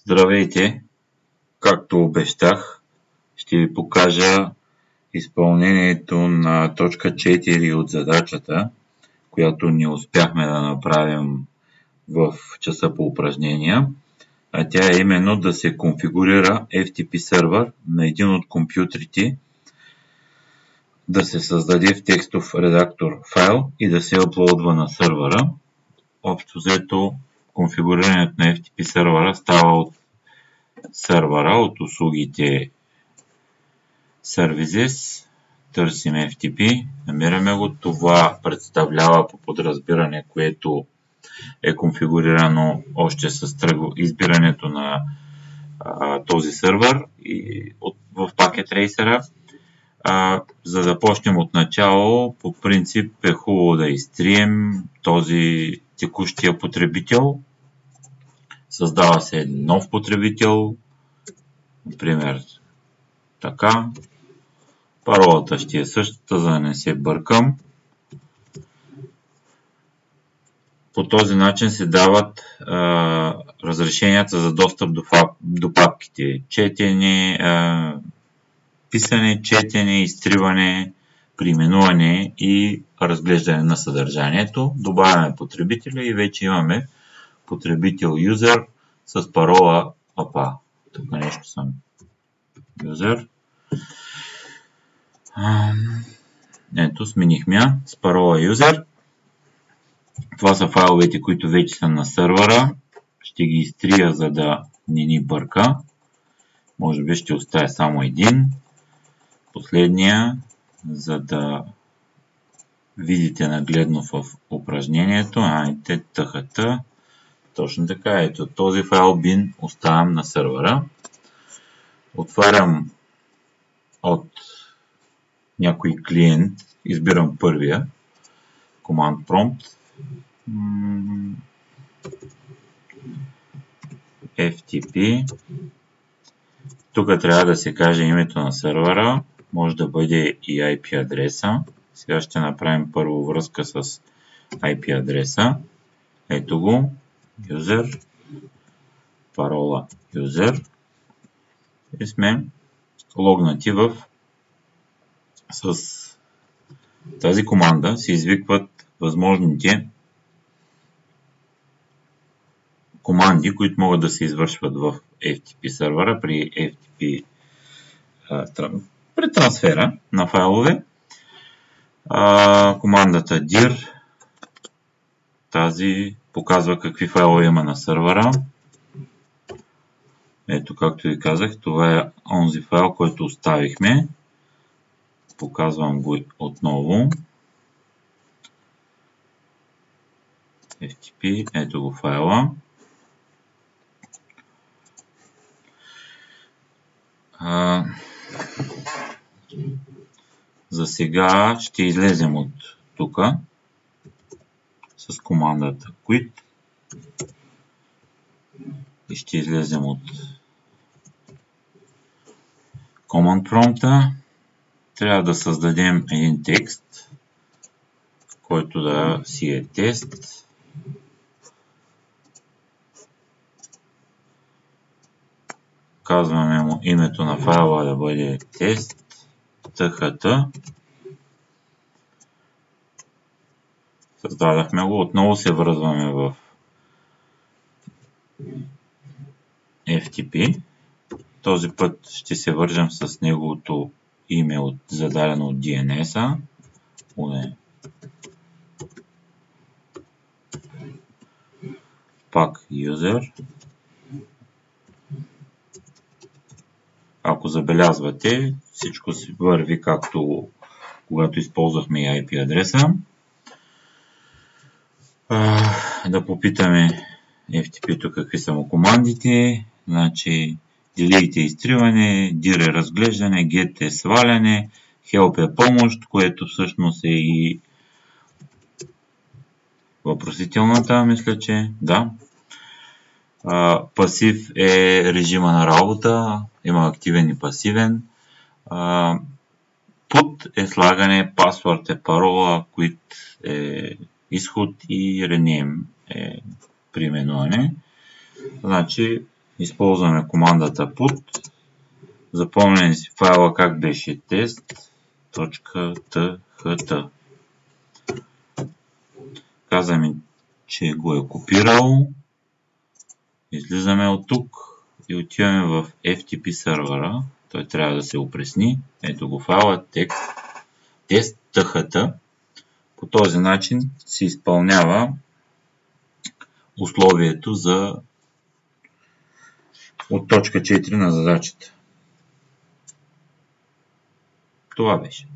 Здравейте! Както обещах, ще ви покажа изпълнението на точка 4 от задачата, която не успяхме да направим в часа по упражнения. А тя е именно да се конфигурира FTP сервер на един от компютрите, да се създаде в текстов редактор файл и да се аплодва на сървъра. Общо взето, конфигурирането на FTP сервера става от сървъра, от услугите Services, търсим FTP, намираме го. Това представлява по подразбиране, което е конфигурирано още с избирането на този сървър и в Packet Tracer. За да почнем от начало, по принцип е хубаво да изтрием този текущия потребител. Създава се нов потребител, например така. Паролата ще е същата, за да не се бъркам. По този начин се дават разрешенията за достъп до папките. Четене, писане, четене, изтриване, преименуване и разглеждане на съдържанието. Добавяме потребителя и вече имаме потребител user с парола APA. Тук нещо съм user. Ето, сменихме я с парола user. Това са файловете, които вече са на сървъра. Ще ги изтрия, за да не ни бърка. Може би ще оставя само един. Последния, за да видите нагледно в упражнението. ТХТ. Точно така. Ето, този файл bin оставям на сървъра. Отварям от някой клиент. Избирам първия. Command Prompt. FTP. Тук трябва да се каже името на сървъра. Може да бъде и IP адреса. Сега ще направим първо връзка с IP адреса. Ето го. User. Парола user. И сме логнати с тази команда се извикват възможните команди, които могат да се извършват в FTP сервера при FTP при трансфера на файлове. Командата dir, тази показва какви файлове има на сървъра. Ето, както ви казах, това е онзи файл, който оставихме. Показвам го отново. FTP, ето го файла. За сега ще излезем от тук с командата quit и ще излезем от command prompt. Трябва да създадем един текст, който да си е тест. Казваме му името на файла да бъде тест. THT. Създадахме го. Отново се връзваме в FTP. Този път ще се вържем с неговото име зададено от DNS-а. Пак user. Ако забелязвате, всичко си върви както когато използвахме IP адреса. Да попитаме FTP-то какви са му командите. Значи delete е изтриване, dir е разглеждане, get е сваляне, help е помощ, което всъщност е и въпросителната, мисля, че да. Пасив е режима на работа, има активен и пасивен. Put е слагане, password е парола, quit е изход и rename е преименуване. Значи използваме командата put. Запомням си файла как беше test.tht. Казваме, че го е копирал. Излизаме от тук и отиваме в FTP сервера. Той трябва да се опресни. Ето го файла test.tht. По този начин се изпълнява условието от точка 4 на задачата. Това беше.